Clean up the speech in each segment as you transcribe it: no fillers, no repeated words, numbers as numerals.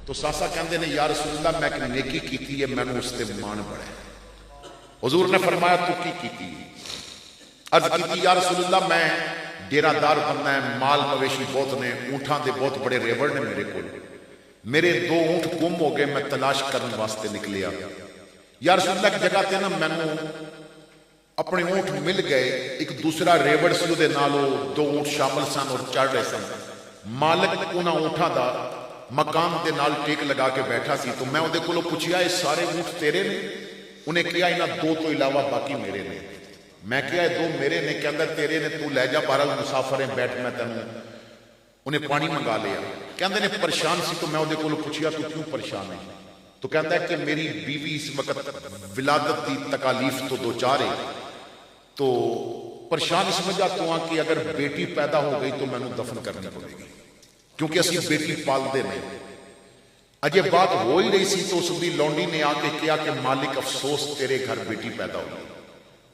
تو ساسا کہندے نے یا رسول اللہ میں ایک نیکی کیتی ہے مینوں اس تے مان بڑا ہے. حضور نے فرمایا تو کی کیتی؟ عرض کیتی یا رسول اللہ میں ڈیرہ دار بننا ہے, مال مویشی بہت نے, اونٹاں دے بہت بڑے ریوڑ نے میرے کول, میرے 2 اونٹ گم ہو گئے, میں تلاش کرنے واسطے نکلیا. یا رسول اللہ کی جگہ تے نا مینوں اپنے اونٹ مل گئے, ایک دوسرا ریوڑ سی دے نالو 2 اونٹ شامل سن اور چڑھ رہے سن. مالک انہاں اونٹاں دا مقام دے نال ٹیک لگا کے بیٹھا سی. تو میں اودے کولوں پوچھیا یہ سارے اونٹ تیرے نے؟ انہیں کہا انہاں 2 تو علاوہ باقی میرے نے. میں کہا یہ 2 میرے نے. کہ اندر تیرے نے, تو لے جا, بہرحال مسافر ہیں, بیٹھ میں تینوں. انہیں پانی منگا لیا. کہندے نے پریشان سی. تو میں اودے کولوں پوچھیا تو کیوں پریشان ہے؟ تو کہندا ہے کہ میری بیوی اس وقت ولادت دی تکالیف تو 2-4 ہے, تو پریشان اس وجہ تو ہاں کہ اگر بیٹی پیدا ہو گئی تو مینوں دفن کرنی پڑے گی, کیونکہ اسی بیٹی پال دے نہیں. اجے بات ہو ہی رہی سی تو اس دی لونڈی نے آ کے کہا کہ مالک افسوس تیرے گھر بیٹی پیدا ہوئی.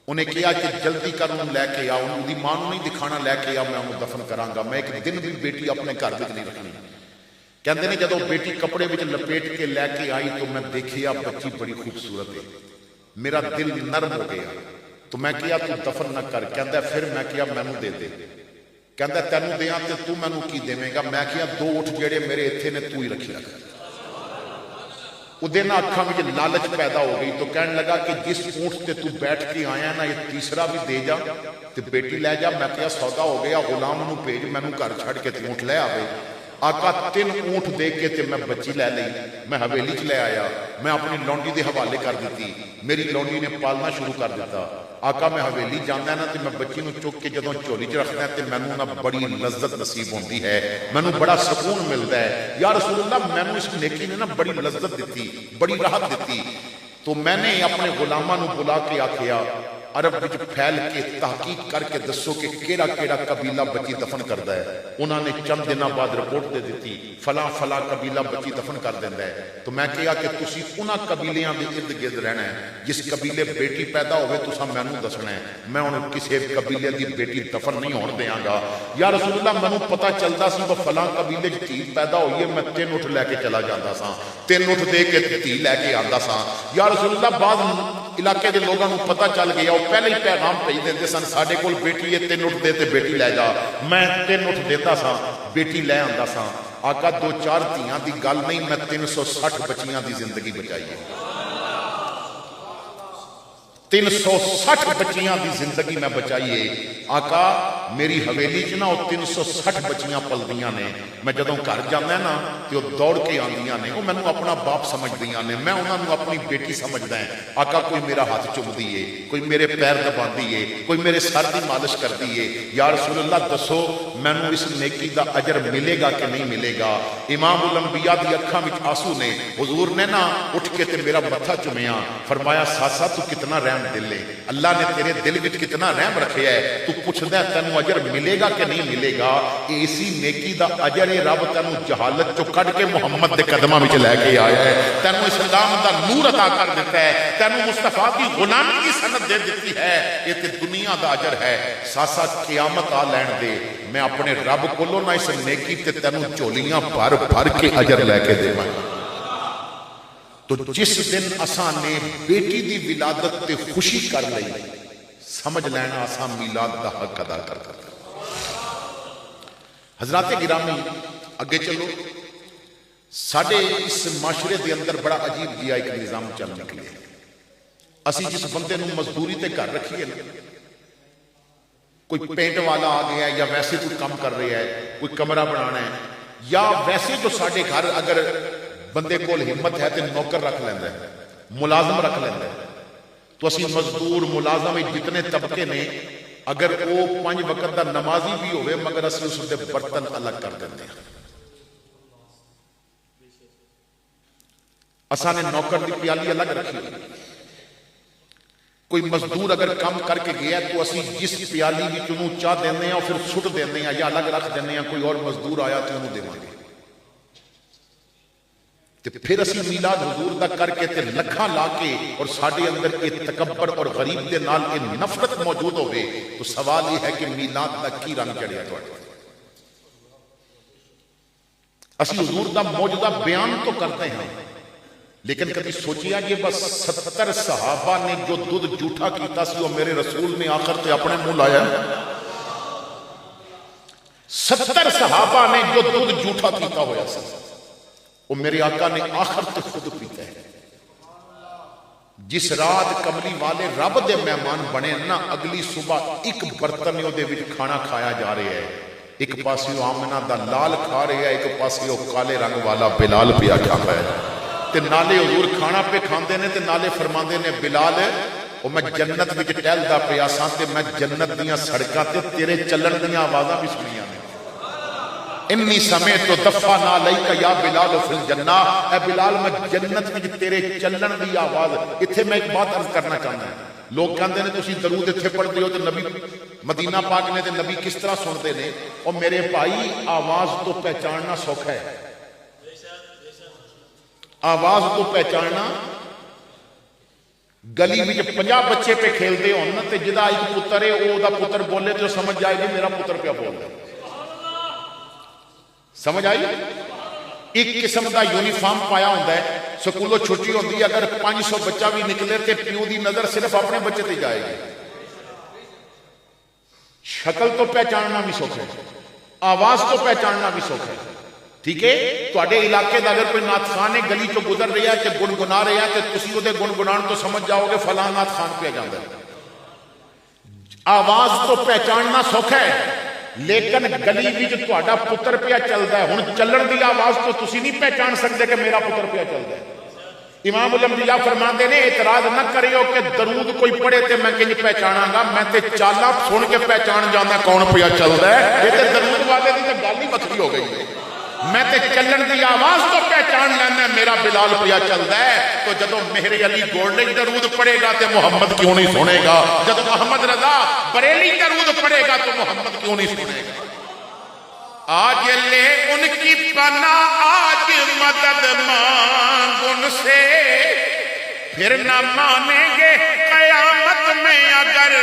انہیں کہا کہ جلدی کر انہوں لے کے آ, انہوں دی ماں نہیں دکھانا, لے کے آ, میں انہوں دفن کراں گا. میں ایک دن بھی بیٹی اپنے گھر وچ نہیں رکھنی. کہندے نے جدوں بیٹی کپڑے وچ لپیٹ کے لے کے آئی تو میں دیکھیا بچی بڑی خوبصورت ہے, میرا دل نرم ہو گیا. تو میں کہا تو دفن نہ کر. کہندا پھر میں کہا مینوں دے دے. کہندا تینوں دیاں تے تو مینوں کی دیویں گا؟ میں کہا 2 اونٹ جڑے میرے ایتھے نے تو ہی رکھی رکھ. ادے نہ اکھاں وچ لالچ پیدا ہو گئی. تو کہنے لگا کہ جس اونٹ تے تو بیٹھ کے آیا نا, یہ تیسرا بھی دے جا تے بیٹی لے جا. میں کہا سودا ہو گیا, غلام نو بھیج مینوں گھر چھڑ کے تے اونٹ لے آوے. آقا 3 اونٹ دے کے تے میں بچی لے لئی, میں حویلی چ لے آیا, میں اپنی لونڈی دے حوالے کر دیتی. میری لونڈی نے پالنا شروع کر دیتا. آقا میں حویلی جانا ہے نا تے میں بچی نو چک کے جدوں چولی چ رکھدا ہے تے مینوں نا بڑی لذت نصیب ہوندی ہے, مینوں بڑا سکون ملدا ہے. یا رسول اللہ مینوں اس نیکی نے نا بڑی لذت دتی, بڑی راحت دتی. تو میں نے اپنے غلاماں نو بلا کے آکھیا عرب وچ پھیل کے تحقیق کر کے دسو کہ کیڑا کیڑا قبیلہ بچی دفن کردا ہے. انہاں نے چند دنوں بعد رپورٹ دے دیتی فلاں فلاں قبیلہ بچی دفن کر دیندا ہے. تو میں کہا کہ تسی انہاں قبیلیاں دے ارد گرد رہنا ہے, جس قبیلے بیٹی پیدا ہوئے تساں مینوں دسنا ہے, میں انہوں کسی قبیلے دی بیٹی دفن نہیں ہون دیاں گا. یا رسول اللہ مینوں پتہ چلدا سی وہ فلاں قبیلے وچ دھی پیدا ہوئی ہے, میں 3 اونٹ لے کے چلا جاندا ساں, 3 اونٹ دے کے دھی لے کے آندا ساں. یا رسول اللہ بعض علاقے دے لوگاں نوں پتہ چل گیا, وہ پہلے ہی پیغام بھیج دیندے سن ساڈے کول بیٹی ہے 3 اونٹ دے تے بیٹی لے جا. میں 3 اونٹ دیندا ساں, بیٹی لے آندا ساں. آقا 2-4 دھیاں دی گل نہیں, میں 360 بچیاں دی زندگی بچائی ہے. 360 بچیاں دی زندگی میں بچائی ہے. آقا میری حویلی چ نا 360 بچیاں پلدیاں نے. میں جدوں گھر جانا نا تے وہ دوڑ کے آندیاں نے, وہ مینوں اپنا باپ سمجھدیاں نے, میں انہاں نوں اپنی بیٹی سمجھدا ہے. آقا کوئی میرا ہاتھ چومدی ہے, کوئی میرے پیر دباندی ہے, کوئی میرے سر دی مالش کردی ہے. یا رسول اللہ دسو مینوں اس نیکی دا اجر ملے گا کہ نہیں ملے گا؟ امام الانبیاء دی اکھاں وچ آنسو نے. حضور نے نا اٹھ کے تے میرا متھا چومیا, فرمایا ساسا تو کتنا رحم دل ہے, اللہ نے تیرے دل وچ کتنا رحم رکھیا ہے, تو پوچھدا ہے تینوں اجر ملے گا کہ نہیں ملے گا؟ اسی نیکی دا اجر رب تینوں جہالت چوں کڈ کے محمد دے قدماں وچ لے کے آیا ہے, تینوں اسلام دا نور عطا کر دیتا ہے, تینوں مصطفیٰ کی غلامی کی سند دے دیتی ہے. یہ تے دنیا دا اجر ہے. ساسا قیامت آ لین دے, میں اپنے رب کولوں نہ اس نیکی تے تینوں جھولیاں بھر بھر کے اجر لے کے دیواں. تو جس دن اساں نے بیٹی دی ولادت تے خوشی کر لئی, سمجھ لینا اساں میلاد دا حق ادا کر دتا. حضرات گرامی اگے چلو. ساڈے اس معاشرے دے اندر بڑا عجیب جہا ایک نظام چل نکلے. اسی جس بندے نوں مزدوری تے گھر رکھیے نا, کوئی پینٹ والا آ گیا ہے یا ویسے کوئی کام کر رہا ہے, کوئی کمرہ بنانا ہے, یا ویسے جو ساڈے گھر اگر بندے کول ہمت ہے تو نوکر رکھ لیندا ہے, ملازم رکھ لیندا ہے. تو اسی مزدور ملازم جتنے طبقے نے, اگر وہ 5 وقت دا نمازی بھی ہوئے مگر اسی اس دے برتن الگ کر دیندے ہیں. اساں نے نوکر دی پیالی الگ رکھی. کوئی مزدور اگر کام کر کے گیا تو اسی جس پیالی وچ انہوں چاہ دیندے ہیں اور پھر سٹ دیندے ہیں یا الگ رکھ دیندے ہیں. کوئی اور مزدور آیا تو انہوں دیواں گے. پھر اسی میلاد حضور دا کر کے تے لکھاں لا کے اور ساڈے اندر یہ تکبر اور غریب دے نال یہ نفرت موجود ہوئے, تو سوال یہ ہے کہ میلاد دا کی رنگ چڑھیا تھوڑے. اسی حضور دا موجودہ بیان تو کرتے ہیں لیکن کبھی سوچیا یہ بس 70 صحابہ نے جو دودھ جھوٹا کیتا سی وہ میرے رسول نے آخر تے اپنے منہ لایا 70 صحابہ نے جو دودھ جھوٹا کیتا ہوا سی وہ میرے آقا نے آخر تے خود پیتا ہے جس رات کملی والے رب دے مہمان بنے نا اگلی صبح ایک برتن دے وچ کھانا کھایا جا رہا ہے ایک پاسے آمنہ دا لال کھا رہا ہے ایک پاسے کالے رنگ والا بلال پیا کھاتا ہے تے نالے حضور کھانا پہ کھاندے نے تے نالے فرماندے نے بلال او میں جنت وچ ٹہلدا پیا ساں تے میں جنت دیاں سڑکاں تے تیرے چلن دیاں آوازاں بھی سنیاں نے انی سمیت تو دفع نہ لئی کا یا بلال فی الجنہ اے بلال میں جنت وچ تیرے چلن دی آواز اتھے میں ایک بات عرض کرنا چاہتا ہوں لوگ کہندے نے تسی درود اتھے پڑھ دیو تے نبی مدینہ پاک نے تے نبی کس طرح سنتے نے اور میرے بھائی آواز تو پہچاننا سوکھا ہے آواز تو پہچاننا گلی وچ 50 بچے پہ کھیلتے ہون تے جدا ایک پتر ہے او دا پتر بولے تو سمجھ جائے گی میرا پتر پہ بول رہا ہے سمجھ آئی ایک قسم دا یونیفارم پایا ہوتا ہے سکولوں چھٹی ہوتی ہے اگر 500 بچہ بھی نکلے تے پیو دی نظر صرف اپنے بچے تے جائے گی شکل تو پہچاننا بھی سوکھا ہے آواز تو پہچاننا بھی سوکھا ہے ٹھیک ہے تواڈے علاقے دا اگر کوئی نعت خان گلی چوں گزر رہا ہے تے گنگنا رہا ہے تے تسی اودے گنگنان تو سمجھ جاؤ گے فلاں نعت خان پہ جاندا ہے آواز تو پہچاننا سوکھا ہے لیکن گلی وچ تہاڈا پتر پیا چلدا ہے ہن چلن دی آواز تو تسی نہیں پہچان سکتے کہ میرا پتر پیا چلدا ہے امام الانبیاء فرماندے نے اعتراض نہ کریو کہ درود کوئی پڑھے تے میں کنج پہچاناں گا میں تے چالا سن کے پہچان جاندا کون پیا چلدا ہے یہ تے درود والے دی تے گل ہی وکھری ہو گئی ہے میں تے چلن دی آواز تو پہچان لینا میرا بلال پیا چلدا ہے تو جدو مہر علی گولڈن درود پڑھے گا تے محمد کیوں نہیں سنے گا جدو محمد رضا بریلی درود پڑھے گا تو محمد کیوں نہیں سنے گا آج لے ان کی پناہ آج مدد مانگ ان سے پھر نہ مانیں گے قیامت میں اگر